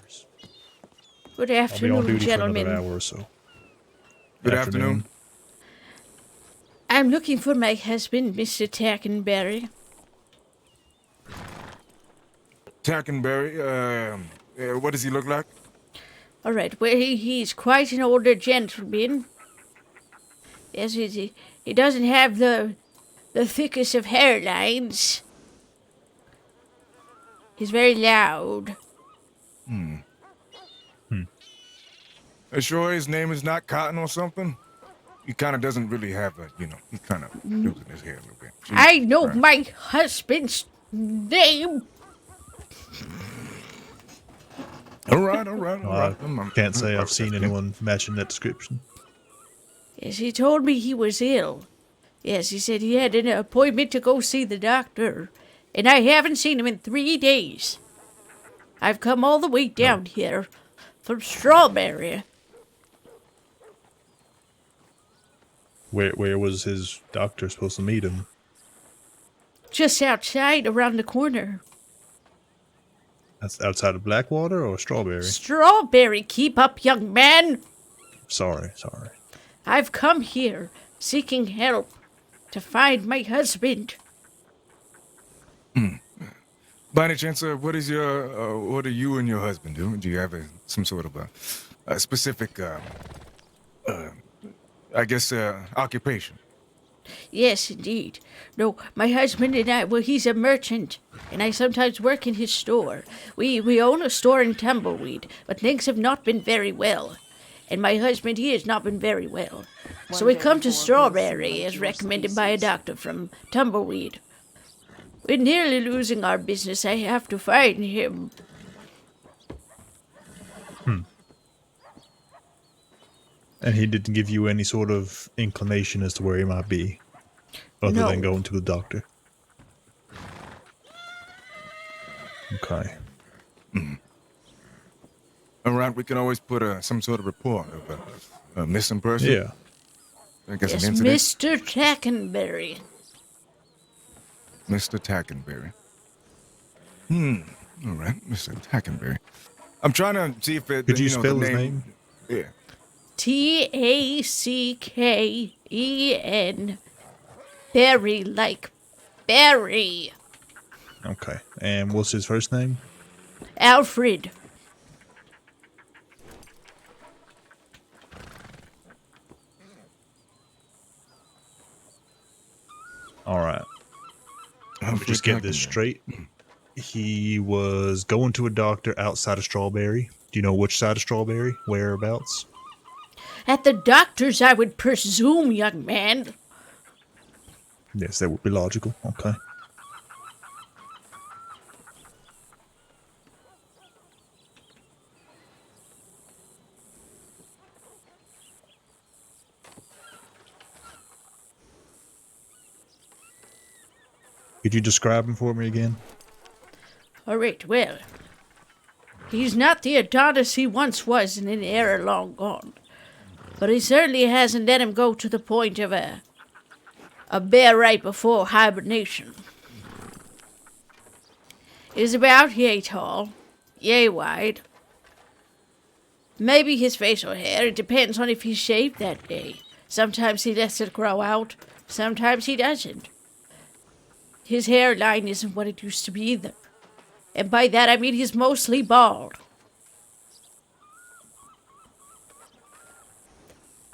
worries. Good I'll be on afternoon, duty for gentlemen. another hour or so. Good afternoon. I'm looking for my husband, Mr. Tackenberry. Tackenberry, what does he look like? All right, well, he's quite an older gentleman. Yes, he doesn't have the thickest of hairlines. He's very loud. Are you sure his name is not Cotton or something? He kind of doesn't really have a, he's kind of losing his hair a little bit. I know Christ. my husband's name. All right. I can't say I've seen anyone matching that description. Yes, he told me he was ill. Yes, he said he had an appointment to go see the doctor, and I haven't seen him in 3 days. I've come all the way down here from Strawberry. Where was his doctor supposed to meet him? Just outside, around the corner. That's outside of Blackwater or Strawberry? Strawberry, keep up, young man. Sorry. I've come here seeking help to find my husband. By any chance, what do you and your husband do? Do you have some sort of a specific, occupation? Yes, indeed. No, my husband and I, well, he's a merchant, and I sometimes work in his store. We own a store in Tumbleweed, but things have not been very well. And my husband, he has not been very well. So we come to Strawberry, as recommended by a doctor from Tumbleweed. We're nearly losing our business. I have to find him. And he didn't give you any sort of inclination as to where he might be, other No. than going to the doctor. Okay. All right, we can always put some sort of report of a missing person. Yeah. I guess Yes, an incident. Mr. Tackenberry. Mr. Tackenberry. All right, Mr. Tackenberry. I'm trying to see if it. Could you know, spell the his name? Yeah. Tacken. Berry like berry. Okay. And what's his first name? Alfred. All right. Let me just Alfred get this Tackenberry. straight. He was going to a doctor outside of Strawberry. Do you know which side of Strawberry? Whereabouts? At the doctor's, I would presume, young man. Yes, that would be logical. Okay. Could you describe him for me again? All right, well, he's not the Adonis he once was in an era long gone, but he certainly hasn't let him go to the point of a bear right before hibernation. He's about yay tall, yay wide. Maybe his facial hair, it depends on if he's shaved that day. Sometimes he lets it grow out, sometimes he doesn't. His hairline isn't what it used to be either. And by that I mean he's mostly bald.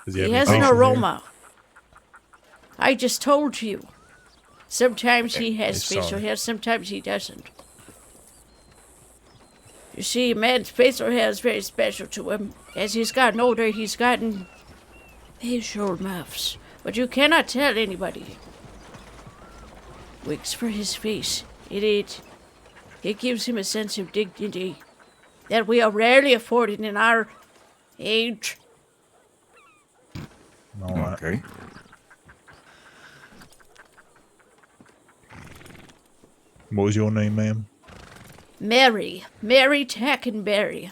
Does He have has any an facial hair? aroma. I just told you. Sometimes he has sorry. facial hair, sometimes he doesn't. You see, a man's facial hair is very special to him. As he's gotten older, he's gotten facial muffs. But you cannot tell anybody. Wigs for his face. It gives him a sense of dignity that we are rarely afforded in our age. All right. Okay. What was your name, ma'am? Mary Tackenberry.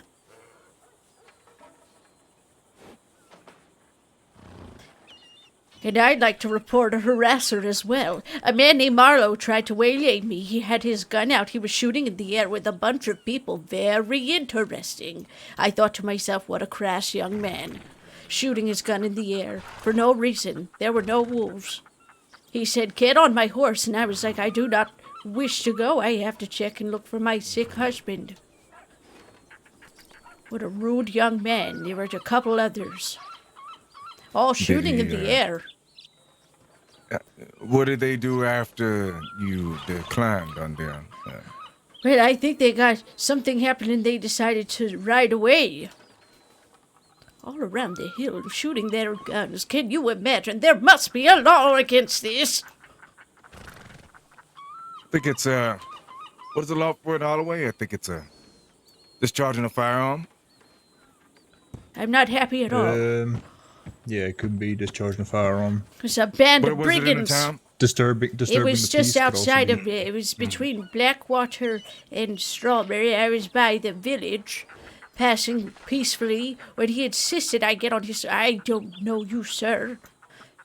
And I'd like to report a harasser as well. A man named Marlowe tried to waylay me. He had his gun out. He was shooting in the air with a bunch of people. Very interesting. I thought to myself, what a crass young man. Shooting his gun in the air for no reason. There were no wolves. He said, "Get on my horse." And I was like, "I do not wish to go. I have to check and look for my sick husband." What a rude young man. There were a couple others. All shooting in the air. What did they do after you declined on them? Well, I think they got something happened and they decided to ride away. All around the hill, shooting their guns. Can you imagine? There must be a law against this. I think it's, what is the law for it, Holloway? I think it's, discharging a firearm. I'm not happy at all. Yeah, it could be discharging a firearm. It's a band But of was it in the brigands. town? Disturbing It was the just peace could also outside be- of it. It was between Blackwater and Strawberry. I was by the village, passing peacefully, when he insisted I get on his... I don't know you, sir.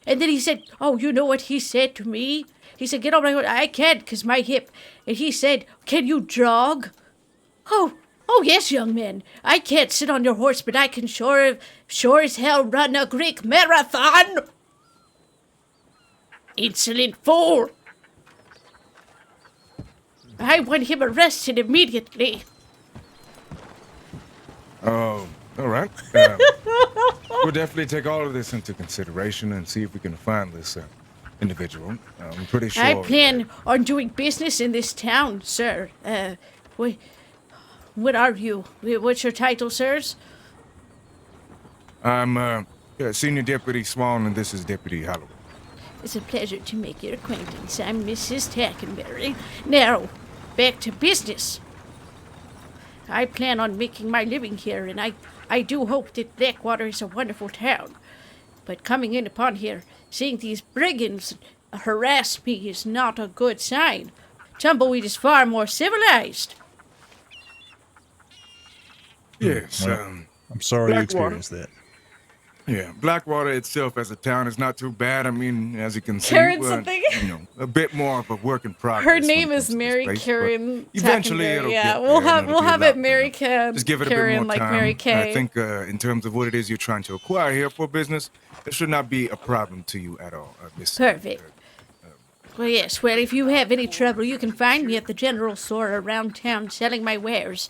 And then he said, oh, you know what he said to me? He said, "Get on my horse." I can't, because my hip. And he said, "Can you jog?" Oh, yes, young man. I can't sit on your horse, but I can sure as hell run a Greek marathon. Insolent fool. I want him arrested immediately. Oh, all right. We'll definitely take all of this into consideration and see if we can find this individual. I'm pretty sure. I plan on doing business in this town, sir. What are you? What's your title, sirs? I'm Senior Deputy Swan, and this is Deputy Holloway. It's a pleasure to make your acquaintance. I'm Mrs. Tackenberry. Now, back to business. I plan on making my living here, and I do hope that Blackwater is a wonderful town. But coming in upon here, seeing these brigands harass me is not a good sign. Tumbleweed is far more civilized. Yes, Well, I'm sorry you Blackwater. experienced that. yeah. Blackwater itself as a town is not too bad. I mean, as you can see, Karen we're, something? a bit more of a work in progress. Her when name it is comes to this Mary place, but Karen. Eventually, Tackenberry. it'll Yeah, get we'll there, have and it'll we'll be a have lot it Mary better. Karen. Just give it a Karen, bit more like time. Mary Kay. I think in terms of what it is you're trying to acquire here for business, it should not be a problem to you at all. Miss. Perfect. Well, yes. Well, if you have any trouble, you can find me at the general store around town selling my wares.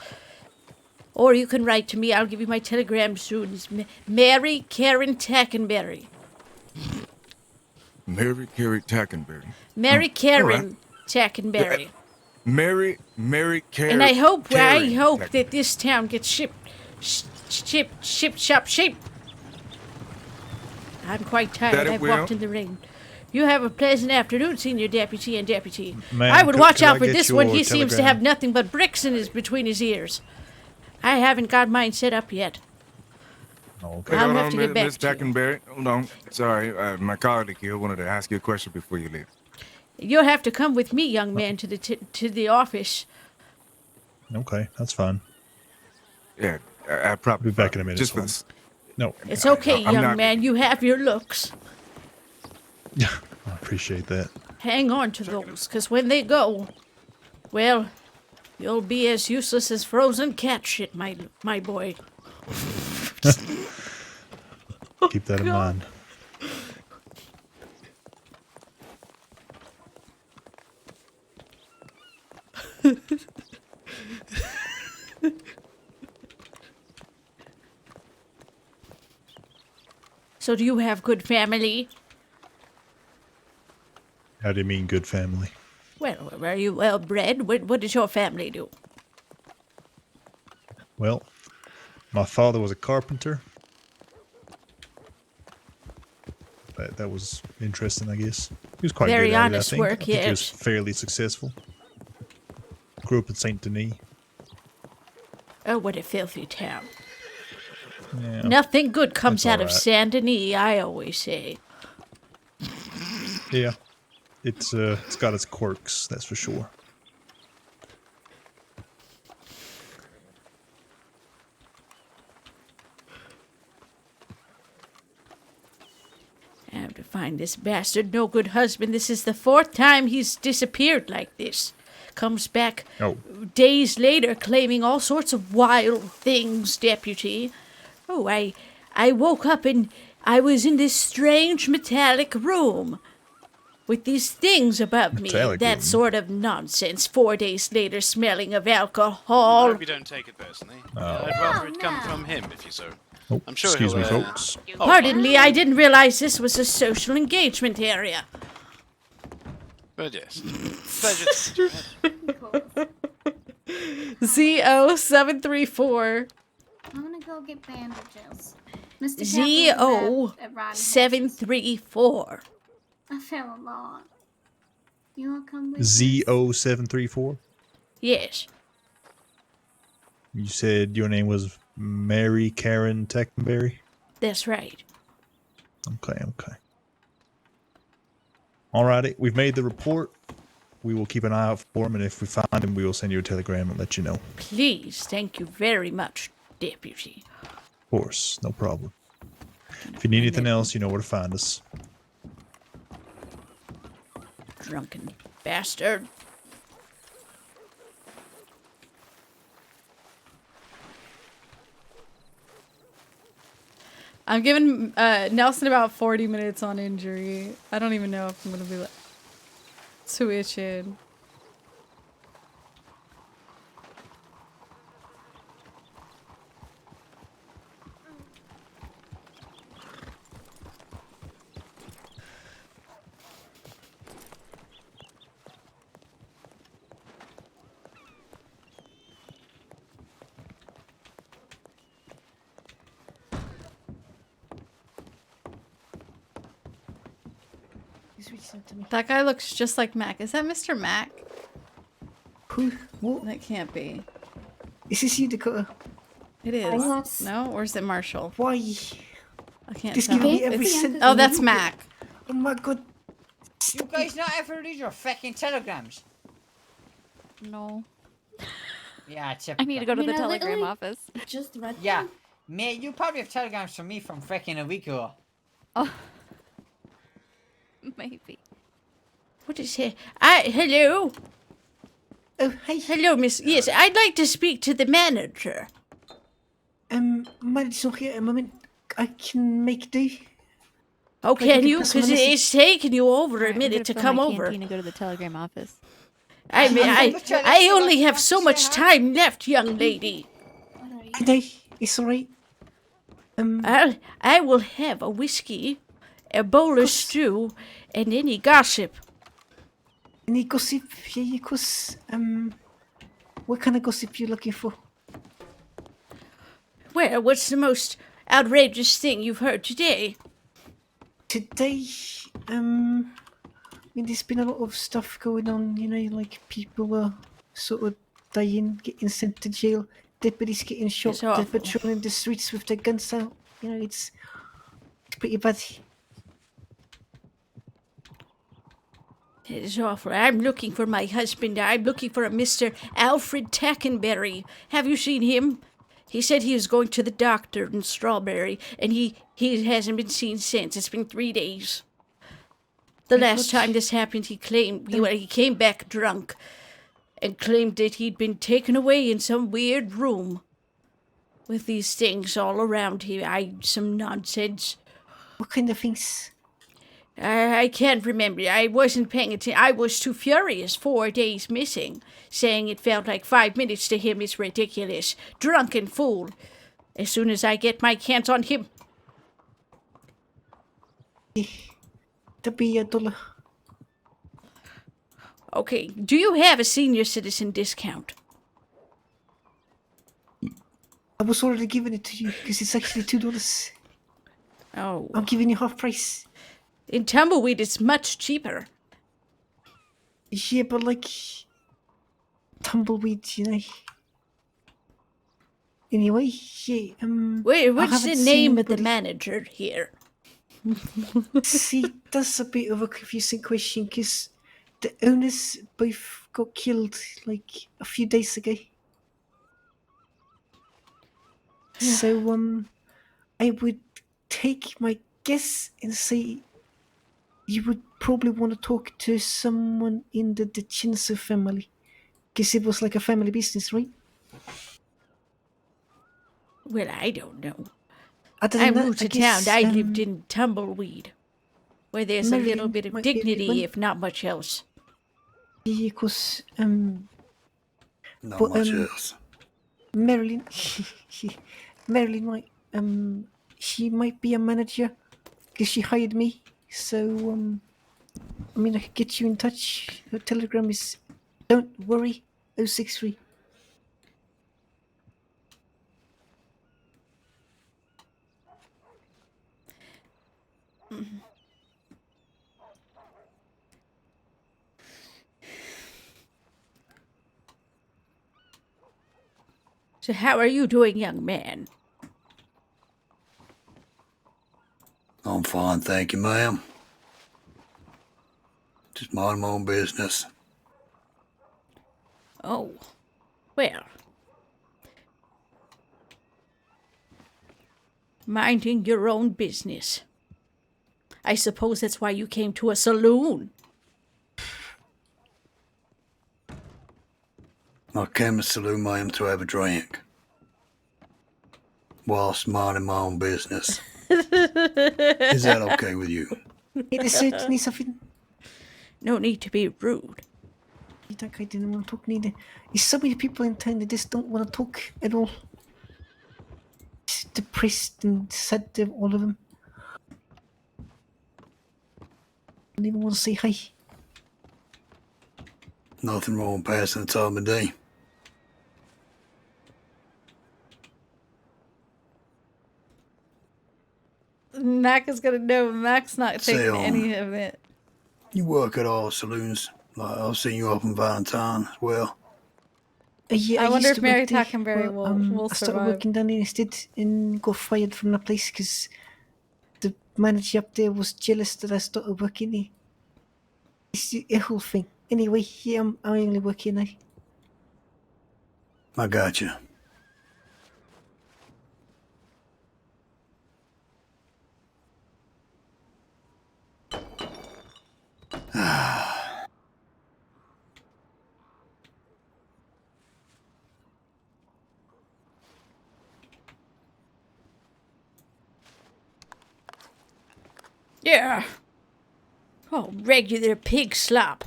Or you can write to me. I'll give you my telegram soon. It's Mary Karen Tackenberry. Mary Carey Tackenberry. Mary Karen right. Tackenberry. Mary Carey. And I hope Tackenberry. that this town gets shipped. I'm quite tired. That it I've will. walked in the rain. You have a pleasant afternoon, Senior Deputy and Deputy. Ma'am, I would watch could out I for get this one. your He seems to telegram? have nothing but bricks in between his ears. I haven't got mine set up yet. Okay. I'll Hold have on, to get back Miss to you. Tackenberry. Hold on. Sorry, my colleague here wanted to ask you a question before you leave. You'll have to come with me, young man, to the office. Okay, that's fine. Yeah, I probably Be back in a minute, Just for Swan. this. No, It's okay, I'm young not- man. You have your looks. I appreciate that. Hang on to those, because when they go, well, you'll be as useless as frozen cat shit, my boy. Keep that in mind. So do you have good family? How do you mean good family? Well, are you well bred? What does your family do? Well, my father was a carpenter. That was interesting, I guess. He was quite Very good at honest it, I think. work, I think he was yes. fairly successful. Grew up in Saint Denis. Oh, what a filthy town. Yeah, Nothing good comes That's out of all right. Saint Denis, I always say. yeah. It's got its quirks, that's for sure. to find this bastard no good husband. This is the 4th time he's disappeared like this. Comes back Oh, days later claiming all sorts of wild things, Deputy. Oh, I woke up and I was in this strange metallic room with these things above me. Metallic That room? sort of nonsense. 4 days later, smelling of I alcohol. hope you don't take it personally. I'd rather it come from him if you so. oh I'm sure excuse he'll, me, folks. Oh, Pardon me, I didn't realize this was a social engagement area. But yes. Pleasure. ZO734. I'm gonna go get bandages. Mr. ZO734. I fell a lot. You wanna come with me? ZO734? Yes. You said your name was Mary Karen Tackenberry? That's right. Okay. Alrighty, we've made the report. We will keep an eye out for him, and if we find him, we will send you a telegram and let you know. Of Please, thank you very much, Deputy. course, no problem. If you need anything else, you know where to find us. Drunken bastard. I'm giving Nelson about 40 minutes on injury. I don't even know if I'm gonna be like twitching. That guy looks just like Mac. Is that Mr. Mac? Who? What? That can't be. Is this you, Dakota? It is. Yes. No? Or is it Marshall? Why? I can't Just tell. give me It's- every it's- cent. Oh, that's Mac. Oh my god. You guys not ever read your fucking telegrams? No. Yeah, typical. I need to go to You the know, telegram literally- office. Just read Yeah, them. mate, you probably have telegrams from me from fucking a week ago. Oh. Maybe. What is he? Hello? Oh, hey. Hello, miss. Yes, I'd like to speak to the manager. Manager's not here at the moment. I can make do. Oh, Can I can give you? this one a Because message? it's taken you over Alright, a I'm minute gonna to fill come my over. canteen and go to the telegram office. I mean, I'm gonna try I this only one. have so much time left, young lady. What are you? Today, it's alright. I will have a whiskey, a bowl of stew, and any gossip. Any gossip? Yeah, cause, what kind of gossip you looking for? Well, what's the most outrageous thing you've heard today? Today, I mean, there's been a lot of stuff going on, you know, like people are sort of dying, getting sent to jail, deputies getting shot, It's they're awful. patrolling the streets with their guns out. You know, it's pretty bad. It is awful. I'm looking for my husband. I'm looking for a Mr. Alfred Tackenberry. Have you seen him? He said he was going to the doctor in Strawberry, and he hasn't been seen since. It's been 3 days. The last time this happened, he claimed he came back drunk and claimed that he'd been taken away in some weird room with these things all around him. Some nonsense. What kind of things? I can't remember. I wasn't paying attention. I was too furious. 4 days missing. Saying it felt like 5 minutes to him is ridiculous. Drunken fool. As soon as I get my hands on him. That'd be $1. Okay, do you have a senior citizen discount? I was already giving it to you because it's actually $2. Oh. I'm giving you half price. In Tumbleweed, it's much cheaper. Yeah, but like tumbleweed, you know. Anyway, yeah. Wait, I what's the haven't seen name of the anybody- manager here? See, that's a bit of a confusing question because the owners both got killed like a few days ago. So I would take my guess and say you would probably want to talk to someone in the Chinsu family. Because it was like a family business, right? Well, I don't know. Other I than that, moved I to town. guess, I lived in Tumbleweed, where there's a little Marilyn bit of might be a bit dignity, one. if not much else. Yeah, because, Not but, much else. Marilyn, Marilyn might, she might be a manager because she hired me. So, I mean, I could get you in touch. Her telegram is don't worry 063. So how are you doing, young man? I'm fine, thank you, ma'am. Just mind my own business. Oh, well. Minding your own business. I suppose that's why you came to a saloon. I came to saloon, ma'am, to have a drink. Whilst minding my own business. Is that okay with you? It is certainly something. No need to be rude. That guy didn't want to talk neither. There's so many people in town that just don't want to talk at all. It's depressed and sad, all of them. Don't even want to say hi. Nothing wrong with passing the time of day. Mac is gonna know. Mac's not taking Say, any of it. You work at all saloons. Like, I've seen you up in Valentine as well. Yeah, I wonder used if to work Mary there, Tackenberry but, will I started survive. working down there instead and got fired from that place because the manager up there was jealous that I started working there. It's a whole thing. Anyway, yeah, I only work here now. I got you. Yeah. Oh, regular pig slop.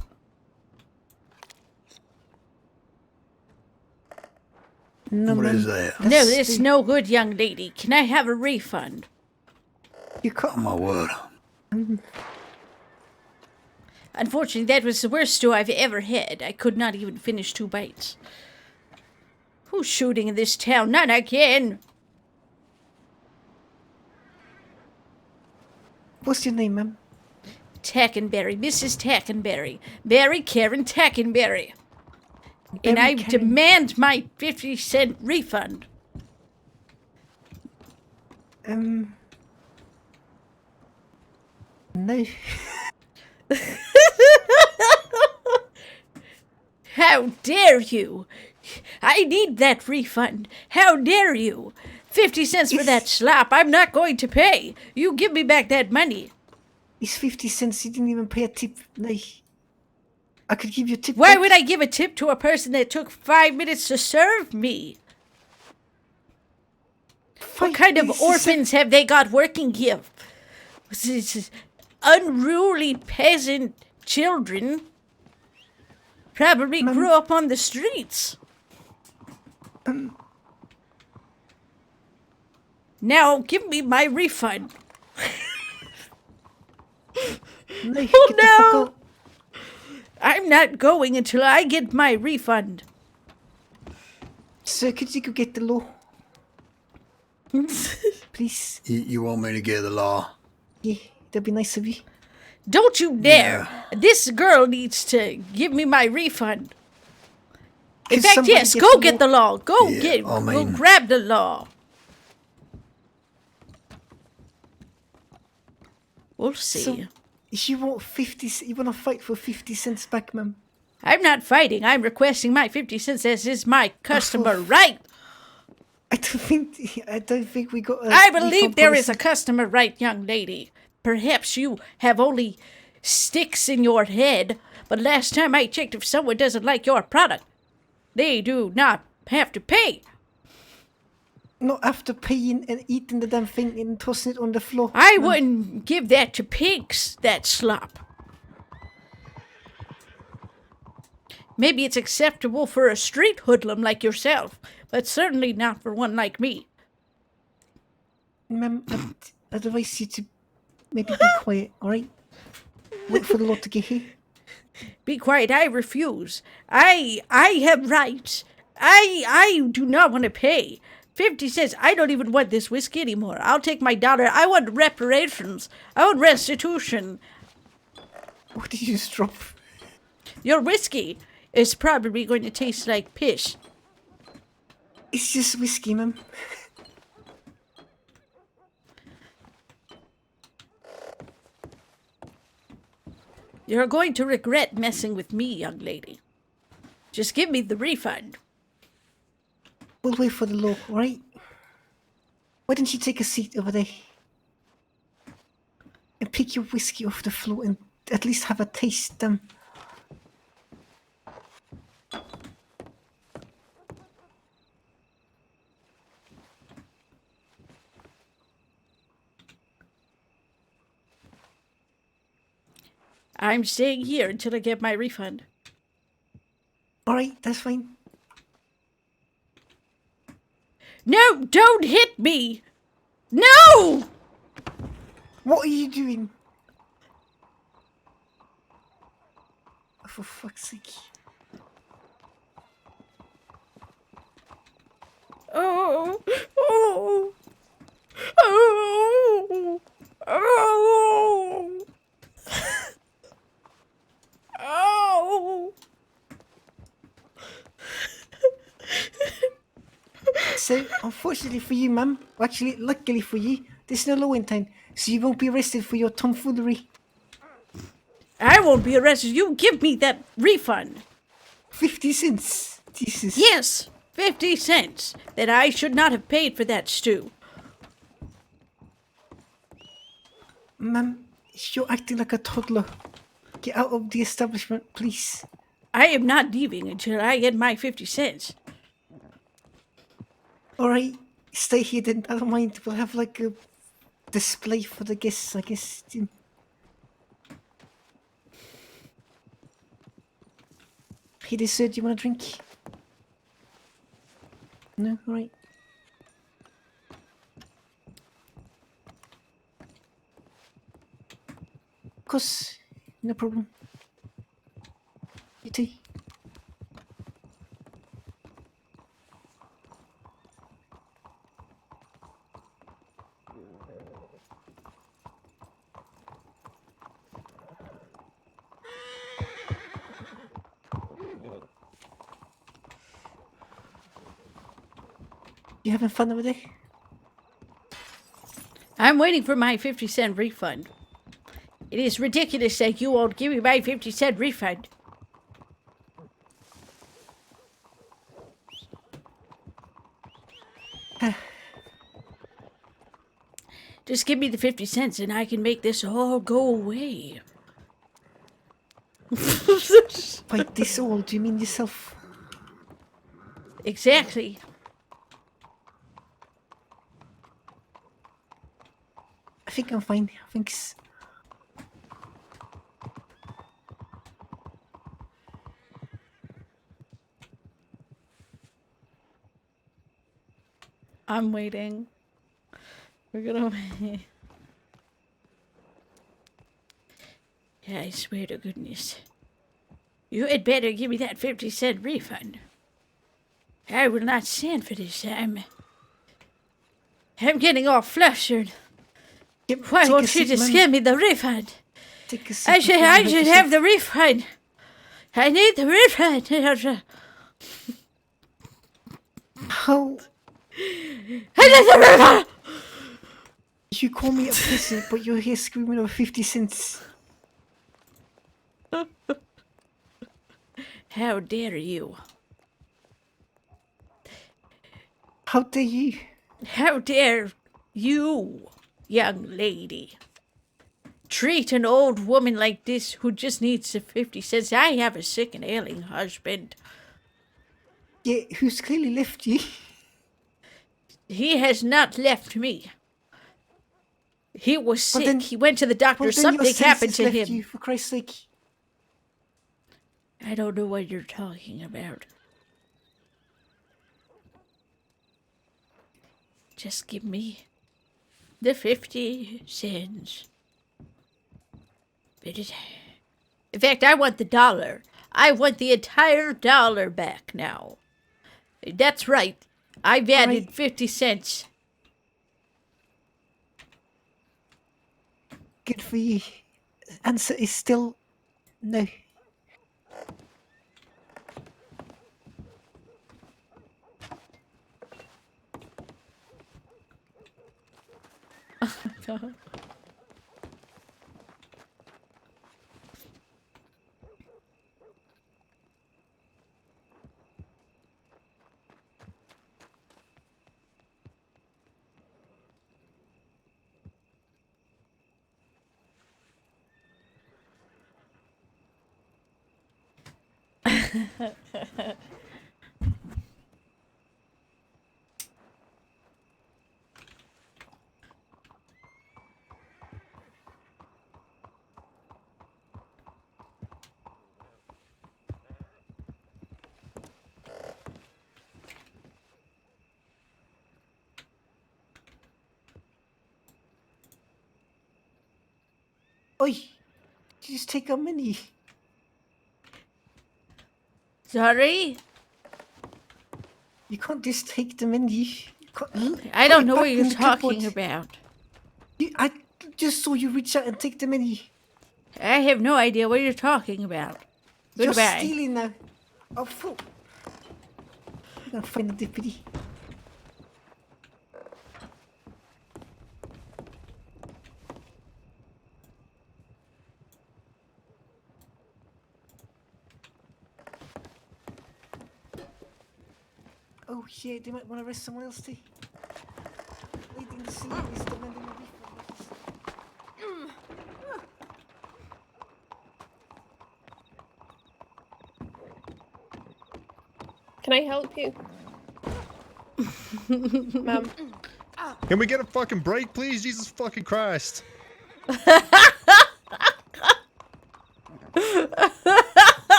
No, What ma'am, is that? No, that's it's the- no good, young lady. Can I have a refund? You Oh, can't. my word. Unfortunately, that was the worst stew I've ever had. I could not even finish 2 bites. Who's shooting in this town? Not again. What's your name, ma'am? Tackenberry, Mrs. Tackenberry. Mary Karen Tackenberry. And Mary I Karen. demand my 50-cent refund. No. How dare you? I need that refund. How dare you? 50 cents for that slop. I'm not going to pay. You give me back that money. It's 50 cents. You didn't even pay a tip. No. I could give you a tip. Why back. would I give a tip to a person that took 5 minutes to serve me? What kind of orphans have they got working here? This is unruly peasant children. Probably grew up on the streets. Now give me my refund. No, Oh, get the fuck no. out. I'm not going until I get my refund. Sir, could you go get the law? Please? You want me to get the law? Yeah, that'd be nice of you. Don't you dare. This girl needs to give me my refund. In Could fact, somebody yes, get go the get law? the law. Go Yeah, go I mean- grab the law. We'll see. So, you want 50? You want to fight for 50 cents back, ma'am? I'm not fighting. I'm requesting my 50 cents as is my customer right. I don't think we got. I believe there is a customer right, young lady. Perhaps you have only sticks in your head, but last time I checked, if someone doesn't like your product, they do not have to pay. Not after paying and eating the damn thing and tossing it on the floor. I ma'am. wouldn't give that to pigs, that slop. Maybe it's acceptable for a street hoodlum like yourself, but certainly not for one like me. Ma'am, I'd advise you to maybe be quiet, alright? Wait for the Lord to get here. Be quiet, I refuse. I have rights. I do not want to pay. 50 cents. I don't even want this whiskey anymore. I'll take my dollar. I want reparations. I want restitution. What did you just drop? Your whiskey is probably going to taste like piss. It's just whiskey, ma'am. You're going to regret messing with me, young lady. Just give me the refund. We'll wait for the law, alright? Why don't you take a seat over there? And pick your whiskey off the floor and at least have a taste, I'm staying here until I get my refund. Alright, that's fine. No, don't hit me! No! What are you doing? For fuck's sake. Oh, oh, oh, oh, oh. So, unfortunately for you, ma'am, actually, luckily for you, there's no law in town, so you won't be arrested for your tomfoolery. I won't be arrested. You give me that refund. 50 cents. Jesus. Yes, 50 cents that I should not have paid for that stew. Ma'am, you're acting like a toddler. Get out of the establishment, please. I am not leaving until I get my 50 cents. Alright, stay here then. I don't mind. We'll have like a display for the guests, I guess. Hey, they said, do you want a drink? No? Alright. Of course, no problem. You too. You having fun over there? I'm waiting for my 50-cent refund. It is ridiculous that you won't give me my 50-cent refund. Just give me the 50 cents and I can make this all go away. By this all, do you mean yourself? Exactly. I think I'm fine. Thanks. I'm waiting. We're gonna wait. Yeah, I swear to goodness. You had better give me that 50-cent refund. I will not stand for this. I'm getting all flustered. Why won't you just give me the refund? Take a seat. I should have the refund. I need the refund. How? I need the refund! You call me a peasant, but you're here screaming over 50 cents. How dare you? How dare you? How dare you, young lady, treat an old woman like this who just needs the 50 cents. I have a sick and ailing husband. Yeah, who's clearly left you. He has not left me. He was sick. then- He went to the doctor. Well, then your Something happened senses to left him. you, for Christ's sake. I don't know what you're talking about. Just give me the 50 cents. In fact, I want the dollar. I want the entire dollar back now. That's right. I've added Alright. 50 cents. Good for you. Answer is still no. Oi! Did you just take our money? Sorry? You can't just take the money. You can't, I don't put it know what back you're in the talking cupboard. about. I just saw you reach out and take the money. I have no idea what you're talking about. You're Goodbye. stealing now. Oh, fuck. I'm gonna find the deputy. Oh shit, they might want to arrest someone else too. Waiting to see who is demanding a refund. Can I help you? Ma'am. Can we get a fucking break, please? Jesus fucking Christ.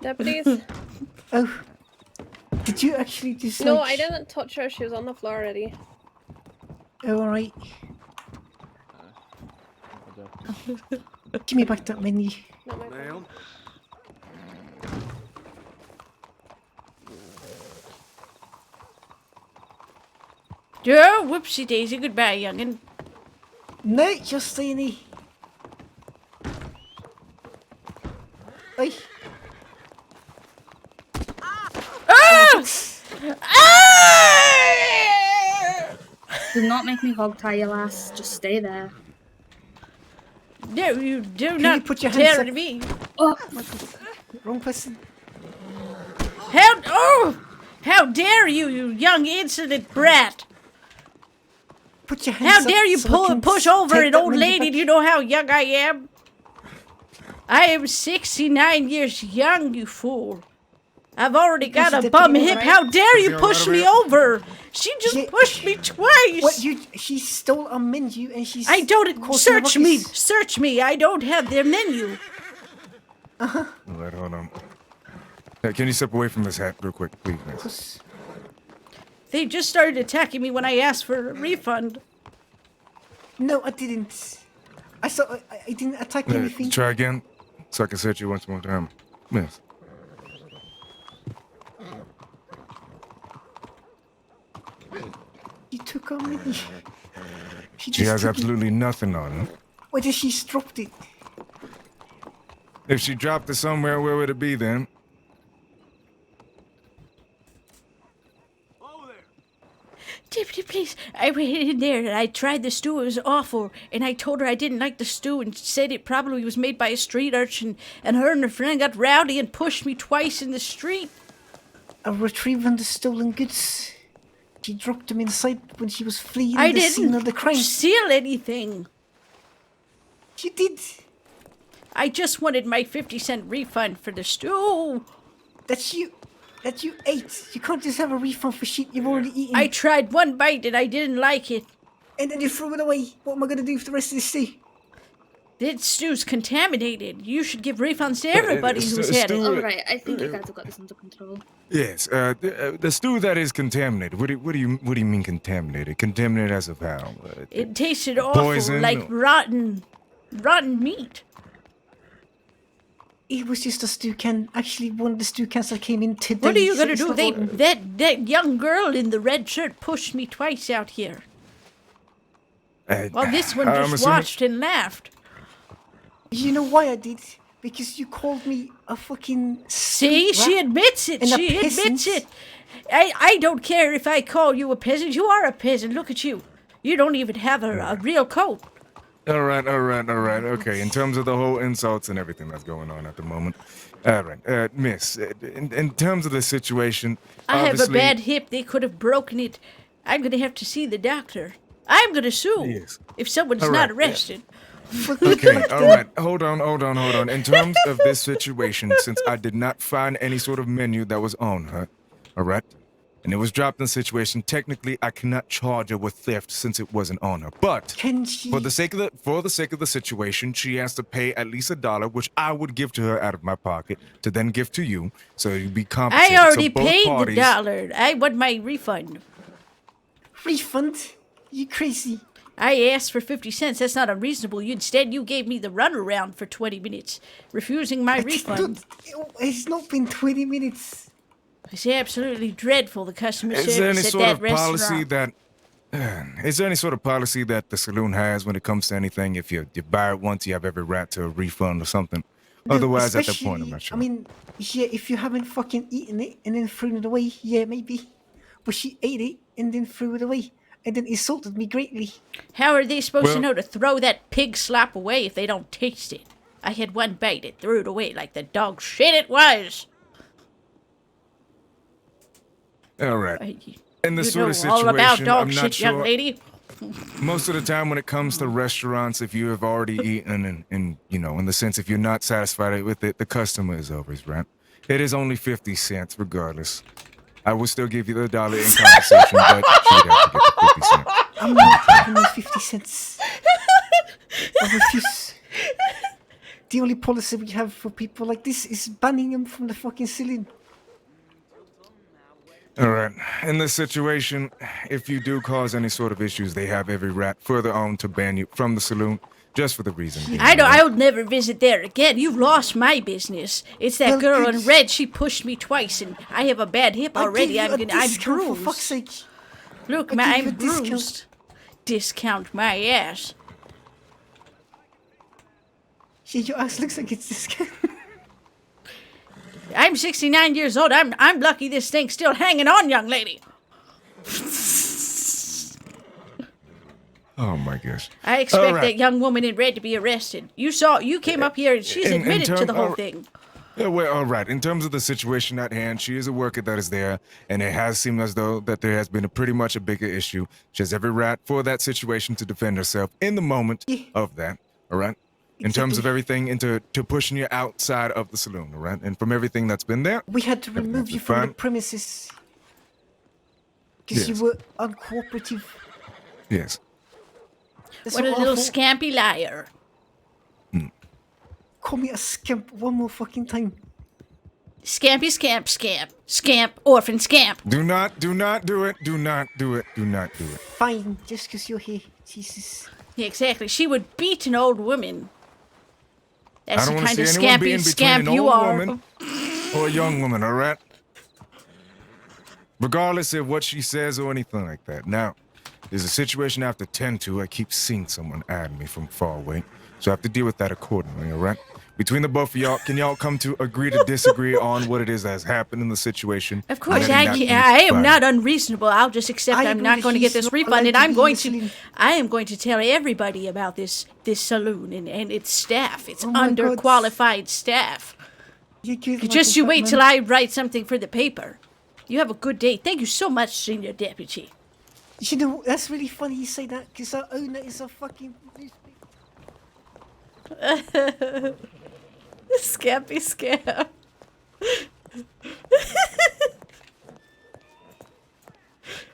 Deputies? Oh, did you actually just No, like... I didn't touch her. She was on the floor already. Oh, alright. Give me back that menu. Not my fault. Oh, whoopsie daisy. Goodbye, youngin'. No, just stay in here. Oi. Ah! Ah! Do not make me hog tie your lass. Just stay there. No, you do Can not you put your hands dare up? to me. Oh, Wrong person. How dare you, you young insolent brat! Put your hands How up dare you so I can push over take an that old menu lady? back. Do you know how young I am? I am 69 years young, you fool. I've already got Because a the bum deputy hip. was How dare you Is he push alright me over? She just Yeah. pushed me twice. What, she stole our menu and she's... I don't causing a search me. ruckus. Search me. I don't have their menu. Alright, hold on. Hey, can you step away from this hat real quick, please? Miss? They just started attacking me when I asked for a refund. No, I didn't. I didn't attack anything. Try again, so I can search you once more time. Miss. She took our menu. She just has took it. absolutely nothing on her. Where did she dropped it? If she dropped it somewhere, where would it be then? Deputy, please. I went in there and I tried the stew. It was awful. And I told her I didn't like the stew and said it probably was made by a street urchin. And her and her friend got rowdy and pushed me twice in the street. A retrieving the stolen goods. She dropped them inside when she was fleeing I the scene of the didn't crime. steal anything. She did. I just wanted my 50-cent refund for the stew. That you ate. You can't just have a refund for shit you've already eaten. I tried one bite and I didn't like it. And then you threw it away. What am I gonna do for the rest of the stew? This stew's contaminated. You should give refunds to everybody who's had it. Alright, I think you guys have got this under control. Yes, the stew that is contaminated. What do you mean contaminated? Contaminated as of how? It tasted awful, poison like or- rotten meat. It was just a stew can. Actually, one of the stew cans that came in today. What are you so gonna it's do? not rotten. That young girl in the red shirt pushed me twice out here. While this one I'm just assuming- watched and laughed. You know why I did? Because you called me a fucking. See, she admits it. And a She admits peasant. it. I don't care if I call you a peasant. You are a peasant. Look at you. You don't even have a real coat. All right. Okay, in terms of the whole insults and everything that's going on at the moment. All right, miss, in terms of the situation, I have a obviously- bad hip. They could have broken it. I'm going to have to see the doctor. I'm going to sue Yes. if someone's All not right, yeah. arrested. Okay, all right. Hold on. In terms of this situation, since I did not find any sort of menu that was on her, all right, and it was dropped in the situation, technically I cannot charge her with theft since it wasn't on her. But Can she? for the sake of the situation, she has to pay at least $1, which I would give to her out of my pocket to then give to you, so you'd be compensated. I already so both paid parties, the dollar. I want my refund. Refund? You crazy? I asked for 50 cents. That's not unreasonable. Instead, you gave me the runaround for 20 minutes, refusing my refund. It's not been 20 minutes. It's absolutely dreadful, the customer Is there any service at sort that of policy restaurant. that? Is there any sort of policy that the saloon has when it comes to anything? If you buy it once, you have every right to a refund or something. Otherwise, at that point, I'm not sure. I mean, yeah, if you haven't fucking eaten it and then thrown it away, yeah, maybe. But she ate it and then threw it away and then insulted me greatly. How are they supposed to Well- know to throw that pig slop away if they don't taste it? I had one bite and threw it away like the dog shit it was. All right. In this You sort know of situation, all about dog I'm shit, not young sure. lady. Most of the time, when it comes to restaurants, if you have already eaten and in the sense if you're not satisfied with it, the customer is always right. It is only 50 cents, regardless. I will still give you the $1 in compensation, but she would have to get the 50 cents. I'm not having those 50 cents. I refuse. The only policy we have for people like this is banning them from the fucking saloon. All right. In this situation, if you do cause any sort of issues, they have every right further on to ban you from the saloon, just for the reason. being, I'll never visit there again. You've lost my business. It's that Well, girl good. in red. She pushed me twice, and I have a bad hip already. I gave you a I'm discount, bruised. for fuck's sake. Look, I man, gave you I'm a discount. bruised. Discount my ass. Yeah, your ass looks like it's discount. I'm 69 years old. I'm lucky this thing's still hanging on, young lady. Oh my gosh. I expect All right. that young woman in red to be arrested. You came up here and she's In admitted to term- the whole all- thing. Yeah, well, all right. In terms of the situation at hand, she is a worker that is there, and it has seemed as though that there has been pretty much a bigger issue. She has every right for that situation to defend herself in the moment of that. All right. In terms of everything, into to pushing you outside of the saloon. All right. And from everything that's been there, We had to remove you from the premises. Because Yes. you were uncooperative. yes. That's What a so little awful. scampy liar. Call me a scamp one more fucking time. Scampy scamp scamp. Scamp orphan scamp. Do not do it. Do not do it. Fine, just because you're here. Jesus. Yeah, exactly. She would beat an old woman. That's I don't the want to kind see of anyone being scampy between scamp an you old are. woman or a young woman. All right. Regardless of what she says or anything like that. Now, there's a situation I have to tend to. I keep seeing someone at me from far away, so I have to deal with that accordingly. All right. Between the both of y'all, can y'all come to agree to disagree on what it is that has happened in the situation? Of course, And I then that am means not unreasonable. I'll just accept I I'm agree not that going to get he's this not refund, and allowed to I'm be going listening. to I am going to tell everybody about this saloon and its staff. It's Oh my God. underqualified staff. You Just you wait till I write something for the paper. You have a good day. Thank you so much, Senior Deputy. You know, that's really funny you say that, because our owner is a fucking... Scampy scam.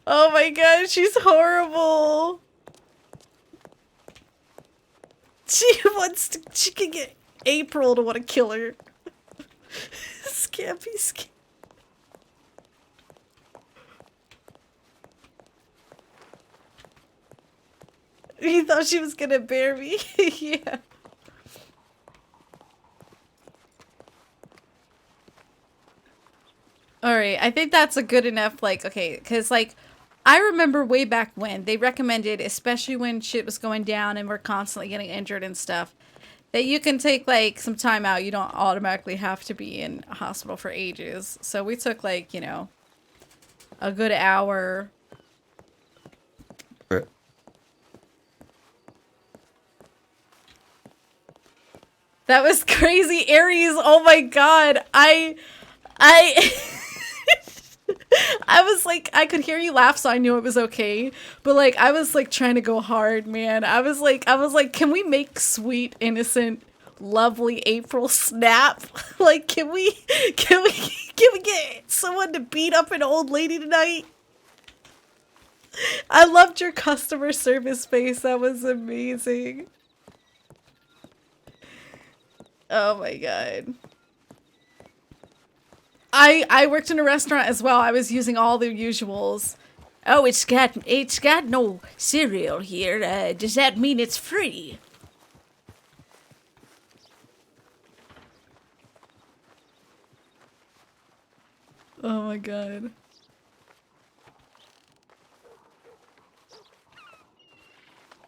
Oh my god, she's horrible. She can get April to want to kill her. Scampy scam. He thought she was gonna bear me. Yeah. Alright, I think that's a good enough, like, okay, because, like, I remember way back when they recommended, especially when shit was going down and we're constantly getting injured and stuff, that you can take, like, some time out. You don't automatically have to be in a hospital for ages. So we took, like, you know, a good hour. That was crazy, Aries. Oh my god. I I was like, I could hear you laugh, so I knew it was okay. But like, I was like trying to go hard, man. I was like, can we make sweet, innocent, lovely April snap? Like, can we get someone to beat up an old lady tonight? I loved your customer service face. That was amazing. Oh my god. I worked in a restaurant as well. I was using all the usuals. Oh, it's got no cereal here. Does that mean it's free? Oh my god.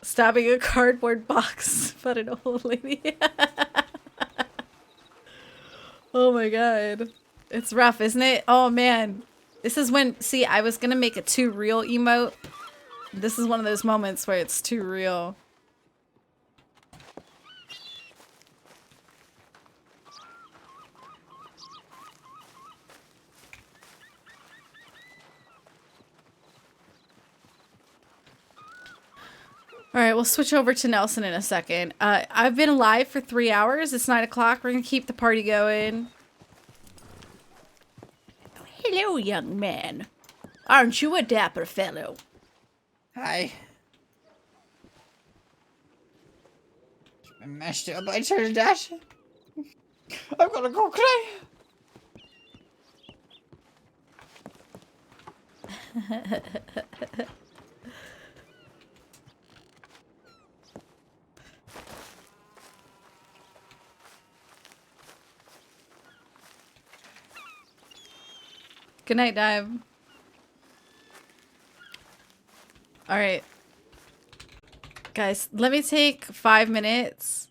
Stabbing a cardboard box but an old lady. Oh my god. It's rough, isn't it? Oh man. This is when, see, I was gonna make a too real emote. This is one of those moments where it's too real. Alright, we'll switch over to Nelson in a second. I've been alive for 3 hours. It's 9 o'clock. We're gonna keep the party going. Hello, young man. Aren't you a dapper fellow? Hi. I'm mashed up by turtle dash. I'm gonna go cry. Good night, Dive. Alright. Guys, let me take 5 minutes